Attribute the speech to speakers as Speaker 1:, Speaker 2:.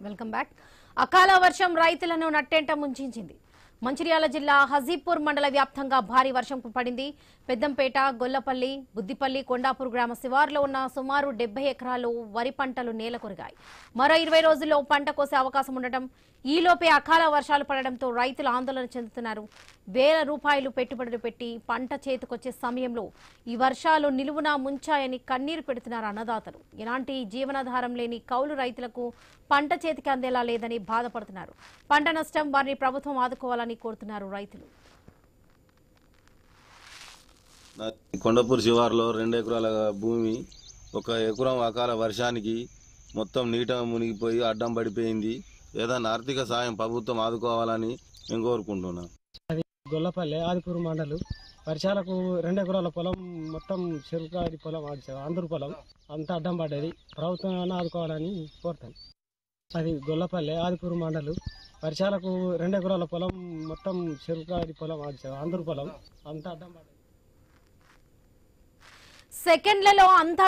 Speaker 1: Welcome back. అకాల వర్షం రైతులను నట్టేంట ముంచింది. మంచిర్యాల జిల్లా హజీపూర్ మండల వ్యాప్తంగా భారీ వర్షం పడింది. పెద్దంపేట, గొల్లపల్లి, బుద్దిపల్లి, కొండాపూర్ గ్రామ శివారులో ఉన్న సుమారు 70 ఎకరాలు వరి పంటలు నేలకొరిగాయి. మరో 20 రోజుల్లో పంట కోసే అవకాశం ఉండటం, ఈలోపే అకాల వర్షాలు పడడంతో రైతులు ఆందోళన చెందుతున్నారు. వేల రూపాయలు పెట్టుబడులు పెట్టి పంట చేతికొచ్చే సమయంలో ఈ వర్షాలు నిలువునా ముంచాయని కన్నీరు పెడుతున్నారు అన్నదాతలు. ఎలాంటి జీవనాధారం లేని కౌలు రైతులకు పంట చేతికి అందేలా లేదని బాధపడుతున్నారు. పంట నష్టం వారిని ప్రభుత్వం ఆదుకోవాలని కోరుతున్నారు రైతులు.
Speaker 2: కొండపూర్ శివారులో 2 ఎకరాల భూమి, 1 ఎకరం అకాల వర్షానికి మొత్తం నీట మునిగిపోయి అడ్డం పడిపోయింది. ఏదైనా ఆర్థిక సాయం ప్రభుత్వం ఆదుకోవాలని మేము కోరుకుంటున్నాం.
Speaker 3: అది గొల్లపల్లి ఆదిపూర్ మండలు. వర్షాలకు 2 ఎకరాల పొలం మొత్తం చెరుకాడి పొలం, అందరు పొలం అంతా అడ్డం పడ్డది. ప్రభుత్వం ఆదుకోవాలని కోరుతాను. అది గొల్లపల్లి ఆదిపూర్ మండలు. వర్షాలకు 2 ఎకరాల పొలం మొత్తం చెరుకాడి పొలం, అందరు పొలం అంతా అడ్డం పడ్డది.
Speaker 1: సెకండ్లలో అంతా